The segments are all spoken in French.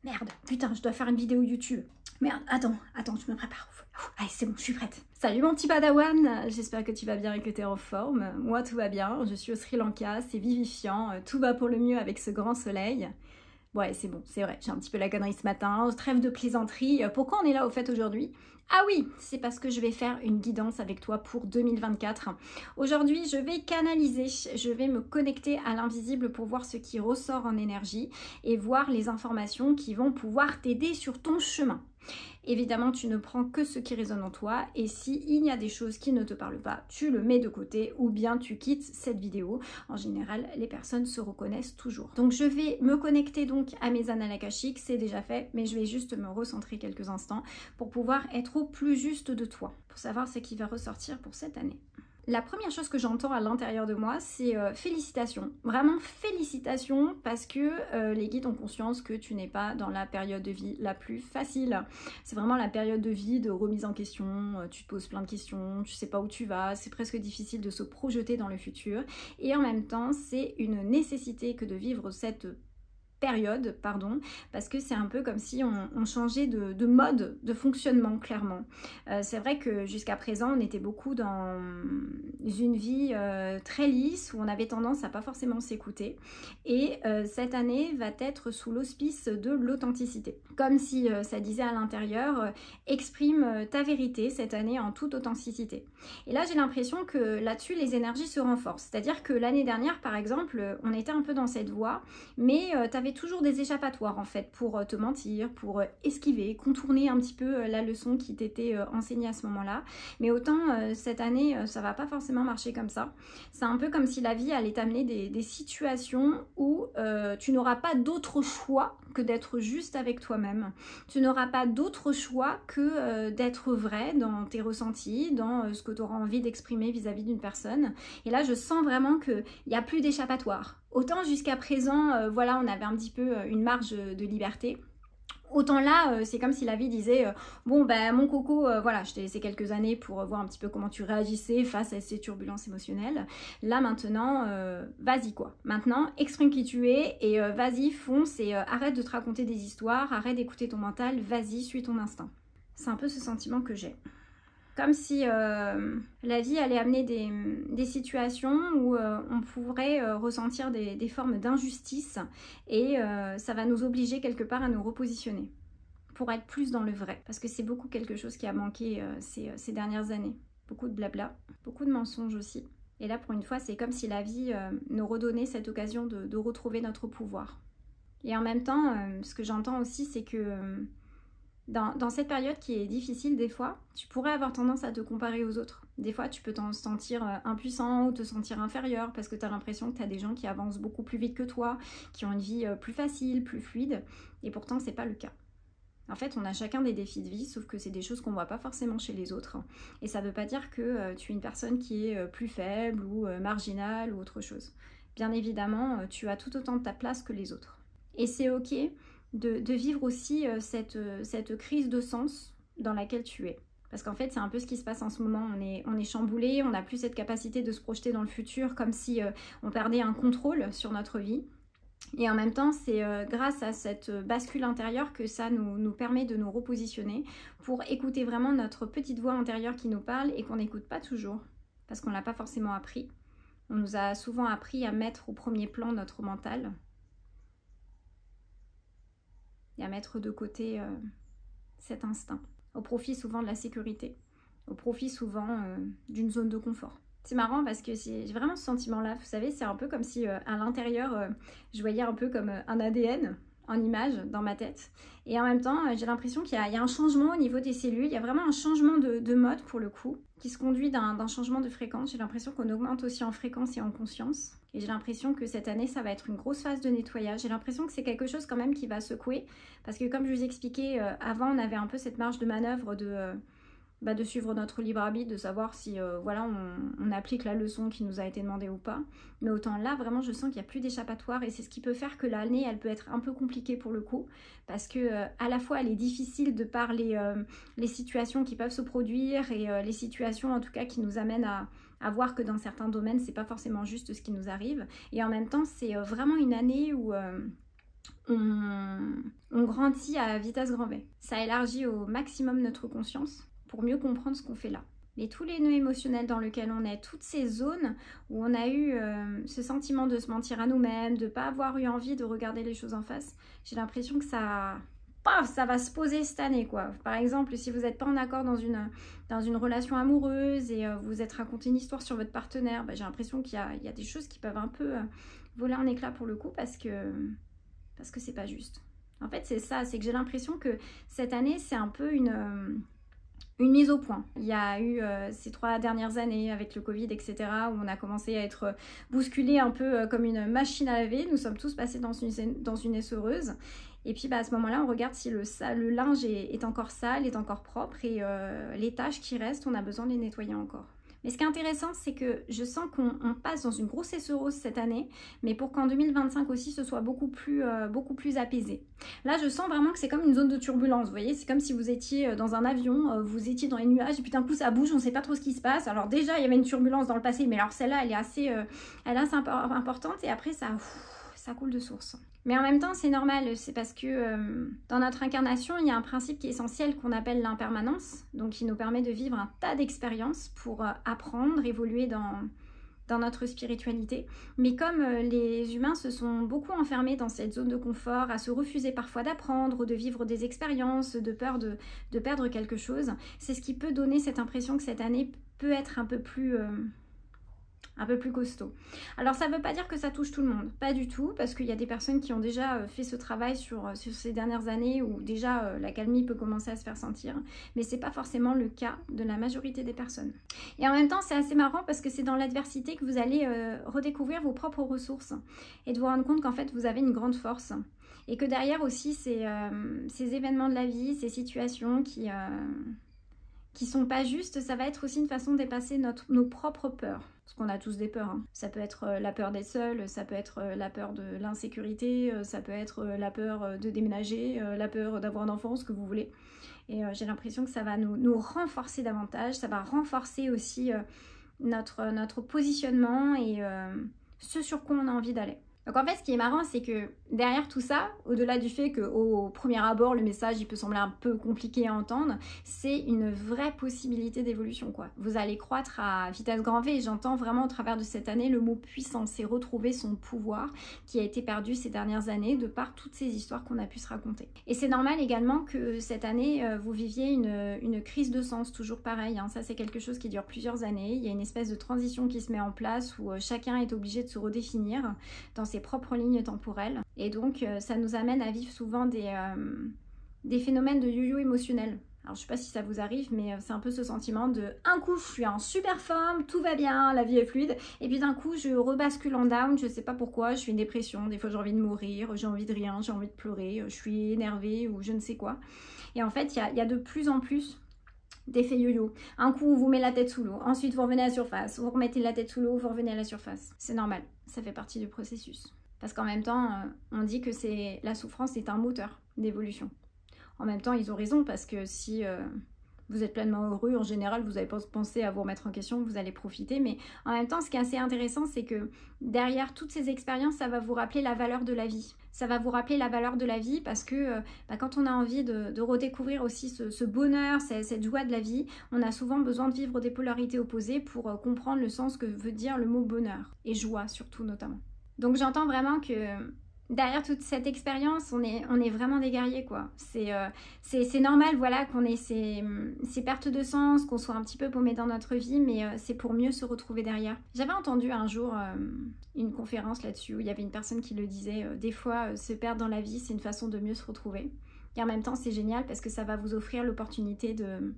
Merde, putain, je dois faire une vidéo YouTube. Merde, attends, je me prépare. Allez, c'est bon, je suis prête. Salut mon petit padawan, j'espère que tu vas bien et que tu es en forme. Moi, tout va bien, je suis au Sri Lanka, c'est vivifiant, tout va pour le mieux avec ce grand soleil. Ouais, c'est bon, c'est vrai, j'ai un petit peu la connerie ce matin, trêve de plaisanterie. Pourquoi on est là au fait aujourd'hui? Ah oui, c'est parce que je vais faire une guidance avec toi pour 2024. Aujourd'hui, je vais canaliser, je vais me connecter à l'invisible pour voir ce qui ressort en énergie et voir les informations qui vont pouvoir t'aider sur ton chemin. Évidemment, tu ne prends que ce qui résonne en toi et s'il y a des choses qui ne te parlent pas, tu le mets de côté ou bien tu quittes cette vidéo. En général, les personnes se reconnaissent toujours. Donc, je vais me connecter donc à mes annales akashiques, c'est déjà fait, mais je vais juste me recentrer quelques instants pour pouvoir être au plus juste de toi, pour savoir ce qui va ressortir pour cette année. La première chose que j'entends à l'intérieur de moi, c'est félicitations. Vraiment félicitations parce que les guides ont conscience que tu n'es pas dans la période de vie la plus facile. C'est vraiment la période de vie de remise en question, tu te poses plein de questions, tu sais pas où tu vas, c'est presque difficile de se projeter dans le futur. Et en même temps, c'est une nécessité que de vivre cette période, parce que c'est un peu comme si on changeait de mode de fonctionnement, clairement. C'est vrai que jusqu'à présent, on était beaucoup dans une vie très lisse, où on avait tendance à pas forcément s'écouter, et cette année va être sous l'auspice de l'authenticité. Comme si ça disait à l'intérieur, exprime ta vérité cette année en toute authenticité. Et là, j'ai l'impression que là-dessus, les énergies se renforcent. C'est-à-dire que l'année dernière, par exemple, on était un peu dans cette voie, mais tu avais toujours des échappatoires en fait pour te mentir, pour esquiver, contourner un petit peu la leçon qui t'était enseignée à ce moment-là. Mais autant cette année, ça va pas forcément marcher comme ça. C'est un peu comme si la vie allait t'amener des situations où tu n'auras pas d'autre choix que d'être juste avec toi-même. Tu n'auras pas d'autre choix que d'être vrai dans tes ressentis, dans ce que tu auras envie d'exprimer vis-à-vis d'une personne. Et là, je sens vraiment qu'il n'y a plus d'échappatoire. Autant jusqu'à présent, voilà, on avait un petit peu une marge de liberté. Autant là, c'est comme si la vie disait bon ben mon coco, voilà, je t'ai laissé quelques années pour voir un petit peu comment tu réagissais face à ces turbulences émotionnelles. Là maintenant, vas-y quoi. Maintenant, exprime qui tu es et vas-y, fonce et arrête de te raconter des histoires, arrête d'écouter ton mental, vas-y, suis ton instinct. C'est un peu ce sentiment que j'ai. Comme si la vie allait amener des situations où on pourrait ressentir des formes d'injustice et ça va nous obliger quelque part à nous repositionner pour être plus dans le vrai. Parce que c'est beaucoup quelque chose qui a manqué ces dernières années. Beaucoup de blabla, beaucoup de mensonges aussi. Et là, pour une fois, c'est comme si la vie nous redonnait cette occasion de retrouver notre pouvoir. Et en même temps, ce que j'entends aussi, c'est que dans cette période qui est difficile des fois, tu pourrais avoir tendance à te comparer aux autres. Des fois, tu peux t'en sentir impuissant ou te sentir inférieur parce que tu as l'impression que tu as des gens qui avancent beaucoup plus vite que toi, qui ont une vie plus facile, plus fluide, et pourtant, c'est pas le cas. En fait, on a chacun des défis de vie, sauf que c'est des choses qu'on voit pas forcément chez les autres. Et ça veut pas dire que tu es une personne qui est plus faible ou marginale ou autre chose. Bien évidemment, tu as tout autant de ta place que les autres. Et c'est ok de vivre aussi cette crise de sens dans laquelle tu es. Parce qu'en fait, c'est un peu ce qui se passe en ce moment. On est chamboulé, on n'a plus cette capacité de se projeter dans le futur comme si on perdait un contrôle sur notre vie. Et en même temps, c'est grâce à cette bascule intérieure que ça nous permet de nous repositionner pour écouter vraiment notre petite voix intérieure qui nous parle et qu'on n'écoute pas toujours parce qu'on ne l'a pas forcément appris. On nous a souvent appris à mettre au premier plan notre mental et à mettre de côté cet instinct, au profit souvent de la sécurité, au profit souvent d'une zone de confort. C'est marrant parce que j'ai vraiment ce sentiment-là, vous savez, c'est un peu comme si à l'intérieur, je voyais un peu comme un ADN en image dans ma tête. Et en même temps, j'ai l'impression qu'il y a un changement au niveau des cellules, il y a vraiment un changement de mode pour le coup, qui se conduit d'un changement de fréquence. J'ai l'impression qu'on augmente aussi en fréquence et en conscience. Et j'ai l'impression que cette année, ça va être une grosse phase de nettoyage. J'ai l'impression que c'est quelque chose quand même qui va secouer. Parce que comme je vous expliquais, avant, on avait un peu cette marge de manœuvre de suivre notre libre arbitre, de savoir si voilà, on applique la leçon qui nous a été demandée ou pas. Mais autant là, vraiment, je sens qu'il n'y a plus d'échappatoire et c'est ce qui peut faire que l'année, elle peut être un peu compliquée pour le coup, parce que à la fois, elle est difficile de par les situations qui peuvent se produire et les situations en tout cas qui nous amènent à voir que dans certains domaines, c'est pas forcément juste ce qui nous arrive. Et en même temps, c'est vraiment une année où on grandit à vitesse grand V. Ça élargit au maximum notre conscience pour mieux comprendre ce qu'on fait là. Et tous les nœuds émotionnels dans lesquels on est, toutes ces zones où on a eu ce sentiment de se mentir à nous-mêmes, de ne pas avoir eu envie de regarder les choses en face, j'ai l'impression que ça va se poser cette année, quoi. Par exemple, si vous n'êtes pas en accord dans une relation amoureuse et vous êtes raconté une histoire sur votre partenaire, j'ai l'impression qu'il y a des choses qui peuvent un peu voler en éclats pour le coup parce que c'est pas juste. En fait, c'est ça, c'est que j'ai l'impression que cette année, c'est un peu une mise au point. Il y a eu ces 3 dernières années avec le Covid, etc., où on a commencé à être bousculé un peu comme une machine à laver. Nous sommes tous passés dans une essoreuse. Et puis à ce moment-là, on regarde si le linge est encore sale, est encore propre, et les taches qui restent, on a besoin de les nettoyer encore. Mais ce qui est intéressant, c'est que je sens qu'on passe dans une grosse essorose cette année, mais pour qu'en 2025 aussi, ce soit beaucoup plus apaisé. Là, je sens vraiment que c'est comme une zone de turbulence, vous voyez, c'est comme si vous étiez dans un avion, vous étiez dans les nuages, et puis d'un coup, ça bouge, on ne sait pas trop ce qui se passe. Alors déjà, il y avait une turbulence dans le passé, mais alors celle-là, elle est assez importante, et après, ça coule de source. Mais en même temps, c'est normal, c'est parce que dans notre incarnation, il y a un principe qui est essentiel qu'on appelle l'impermanence, donc qui nous permet de vivre un tas d'expériences pour apprendre, évoluer dans notre spiritualité. Mais comme les humains se sont beaucoup enfermés dans cette zone de confort, à se refuser parfois d'apprendre, de vivre des expériences, de peur de perdre quelque chose, c'est ce qui peut donner cette impression que cette année peut être un peu plus costaud. Alors ça ne veut pas dire que ça touche tout le monde, pas du tout, parce qu'il y a des personnes qui ont déjà fait ce travail sur ces dernières années où déjà l'accalmie peut commencer à se faire sentir, mais c'est pas forcément le cas de la majorité des personnes. Et en même temps, c'est assez marrant parce que c'est dans l'adversité que vous allez redécouvrir vos propres ressources et de vous rendre compte qu'en fait vous avez une grande force et que derrière aussi ces événements de la vie, ces situations qui sont pas justes, ça va être aussi une façon de dépasser nos propres peurs. Parce qu'on a tous des peurs. Hein. Ça peut être la peur d'être seul, ça peut être la peur de l'insécurité, ça peut être la peur de déménager, la peur d'avoir un enfant, ce que vous voulez. Et j'ai l'impression que ça va nous renforcer davantage, ça va renforcer aussi notre positionnement et ce sur quoi on a envie d'aller. Donc en fait, ce qui est marrant, c'est que derrière tout ça, au-delà du fait qu'au premier abord, le message il peut sembler un peu compliqué à entendre, c'est une vraie possibilité d'évolution, quoi. Vous allez croître à vitesse grand V, et j'entends vraiment au travers de cette année le mot puissance, c'est retrouver son pouvoir qui a été perdu ces dernières années de par toutes ces histoires qu'on a pu se raconter. Et c'est normal également que cette année, vous viviez une crise de sens, toujours pareil, hein. Ça c'est quelque chose qui dure plusieurs années, il y a une espèce de transition qui se met en place où chacun est obligé de se redéfinir dans ses propres lignes temporelles. Et donc, ça nous amène à vivre souvent des phénomènes de yo-yo émotionnel. Alors, je sais pas si ça vous arrive, mais c'est un peu ce sentiment de un coup, je suis en super forme, tout va bien, la vie est fluide. Et puis d'un coup, je rebascule en down, je sais pas pourquoi, je suis une dépression. Des fois, j'ai envie de mourir, j'ai envie de rien, j'ai envie de pleurer, je suis énervée ou je ne sais quoi. Et en fait, il y a de plus en plus d'effets yo-yo. Un coup, vous mettez la tête sous l'eau. Ensuite, vous revenez à la surface. Vous remettez la tête sous l'eau, vous revenez à la surface. C'est normal. Ça fait partie du processus. Parce qu'en même temps, on dit que la souffrance est un moteur d'évolution. En même temps, ils ont raison parce que si vous êtes pleinement heureux, en général, vous n'avez pas pensé à vous remettre en question, vous allez profiter. Mais en même temps, ce qui est assez intéressant, c'est que derrière toutes ces expériences, ça va vous rappeler la valeur de la vie. Ça va vous rappeler la valeur de la vie parce que quand on a envie de redécouvrir aussi ce bonheur, cette joie de la vie, on a souvent besoin de vivre des polarités opposées pour comprendre le sens que veut dire le mot bonheur et joie surtout notamment. Donc j'entends vraiment que derrière toute cette expérience, on est vraiment des guerriers, quoi. C'est normal, voilà, qu'on ait ces pertes de sens, qu'on soit un petit peu paumé dans notre vie, mais c'est pour mieux se retrouver derrière. J'avais entendu un jour une conférence là-dessus où il y avait une personne qui le disait, des fois, se perdre dans la vie, c'est une façon de mieux se retrouver. Et en même temps, c'est génial parce que ça va vous offrir l'opportunité de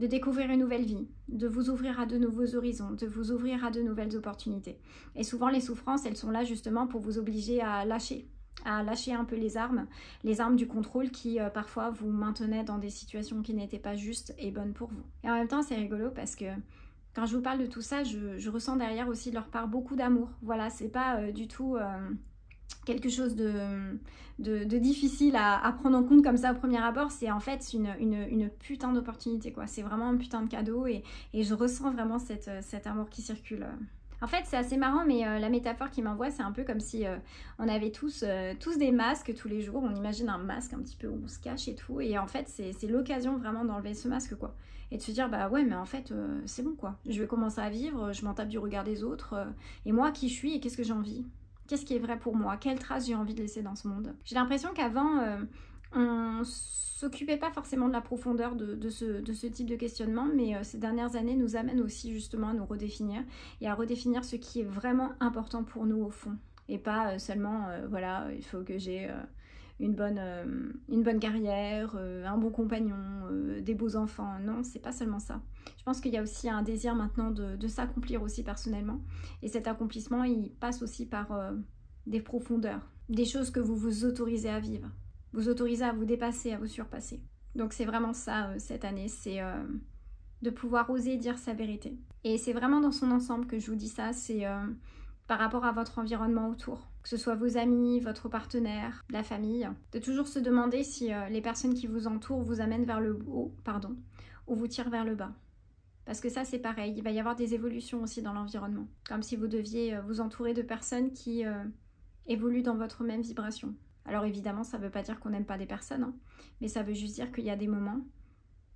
découvrir une nouvelle vie, de vous ouvrir à de nouveaux horizons, de vous ouvrir à de nouvelles opportunités. Et souvent, les souffrances, elles sont là justement pour vous obliger à lâcher un peu les armes du contrôle qui parfois vous maintenaient dans des situations qui n'étaient pas justes et bonnes pour vous. Et en même temps, c'est rigolo parce que quand je vous parle de tout ça, je ressens derrière aussi de leur part beaucoup d'amour. Voilà, c'est pas du tout quelque chose de difficile à prendre en compte comme ça au premier abord. C'est en fait une putain d'opportunité, quoi. C'est vraiment un putain de cadeau et je ressens vraiment cet amour qui circule En fait, c'est assez marrant, mais la métaphore qu'il m'envoie, c'est un peu comme si on avait tous des masques tous les jours. On imagine un masque un petit peu où on se cache et tout. Et en fait, c'est l'occasion vraiment d'enlever ce masque, quoi. Et de se dire, bah ouais, mais en fait, c'est bon, quoi. Je vais commencer à vivre, je m'en tape du regard des autres. Et moi, qui je suis et qu'est-ce que j'ai envie? Qu'est-ce qui est vrai pour moi? Quelle trace j'ai envie de laisser dans ce monde? J'ai l'impression qu'avant, on s'occupait pas forcément de la profondeur de ce type de questionnement, mais ces dernières années nous amènent aussi justement à nous redéfinir et à redéfinir ce qui est vraiment important pour nous au fond. Et pas seulement, voilà, il faut que j'ai une bonne carrière, un bon compagnon, des beaux enfants. Non, c'est pas seulement ça. Je pense qu'il y a aussi un désir maintenant de s'accomplir aussi personnellement. Et cet accomplissement, il passe aussi par des profondeurs, des choses que vous vous autorisez à vivre. Vous autorisez à vous dépasser, à vous surpasser. Donc c'est vraiment ça cette année, c'est de pouvoir oser dire sa vérité. Et c'est vraiment dans son ensemble que je vous dis ça, c'est par rapport à votre environnement autour. Que ce soit vos amis, votre partenaire, la famille. De toujours se demander si les personnes qui vous entourent vous amènent vers le haut, ou vous tirent vers le bas. Parce que ça c'est pareil, il va y avoir des évolutions aussi dans l'environnement. Comme si vous deviez vous entourer de personnes qui évoluent dans votre même vibration. Alors évidemment, ça ne veut pas dire qu'on n'aime pas des personnes, hein, mais ça veut juste dire qu'il y a des moments,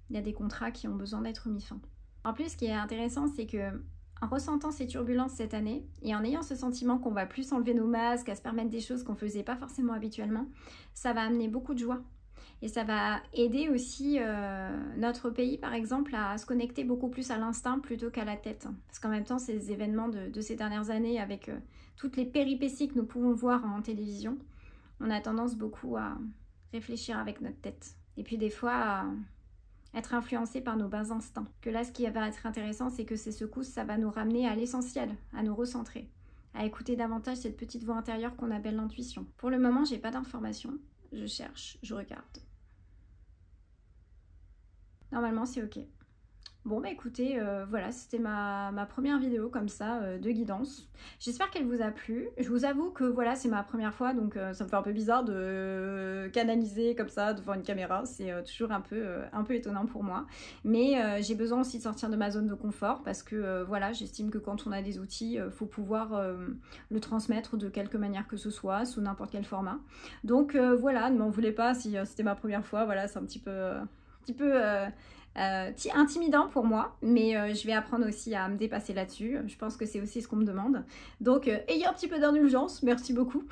il y a des contrats qui ont besoin d'être mis fin. En plus, ce qui est intéressant, c'est que en ressentant ces turbulences cette année, et en ayant ce sentiment qu'on va plus enlever nos masques, à se permettre des choses qu'on ne faisait pas forcément habituellement, ça va amener beaucoup de joie. Et ça va aider aussi notre pays, par exemple, à se connecter beaucoup plus à l'instinct plutôt qu'à la tête. Parce qu'en même temps, ces événements de ces dernières années, avec toutes les péripéties que nous pouvons voir en télévision, on a tendance beaucoup à réfléchir avec notre tête. Et puis des fois, à être influencé par nos bas instincts. Que là, ce qui va être intéressant, c'est que ces secousses, ça va nous ramener à l'essentiel, à nous recentrer, à écouter davantage cette petite voix intérieure qu'on appelle l'intuition. Pour le moment, j'ai pas d'informations. Je cherche, je regarde. Normalement, c'est ok. Bon bah écoutez, voilà, c'était ma première vidéo comme ça de guidance. J'espère qu'elle vous a plu. Je vous avoue que voilà, c'est ma première fois, donc ça me fait un peu bizarre de canaliser comme ça devant une caméra. C'est toujours un peu étonnant pour moi. Mais j'ai besoin aussi de sortir de ma zone de confort parce que voilà, j'estime que quand on a des outils, faut pouvoir le transmettre de quelque manière que ce soit, sous n'importe quel format. Donc voilà, ne m'en voulez pas si c'était ma première fois. Voilà, c'est un petit peu intimidant pour moi, mais je vais apprendre aussi à me dépasser là-dessus. Je pense que c'est aussi ce qu'on me demande. Donc, ayez un petit peu d'indulgence, merci beaucoup.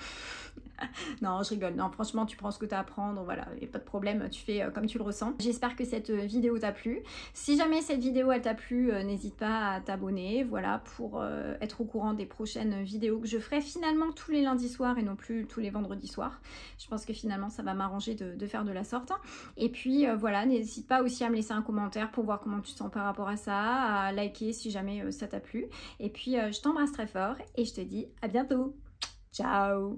Non, je rigole. Non, franchement, tu prends ce que tu as à prendre. Voilà, il n'y a pas de problème. Tu fais comme tu le ressens. J'espère que cette vidéo t'a plu. Si jamais cette vidéo, elle t'a plu, n'hésite pas à t'abonner. Voilà, pour être au courant des prochaines vidéos que je ferai finalement tous les lundis soirs et non plus tous les vendredis soirs. Je pense que finalement, ça va m'arranger de faire de la sorte. Et puis, voilà, n'hésite pas aussi à me laisser un commentaire pour voir comment tu te sens par rapport à ça, à liker si jamais ça t'a plu. Et puis, je t'embrasse très fort et je te dis à bientôt. Ciao!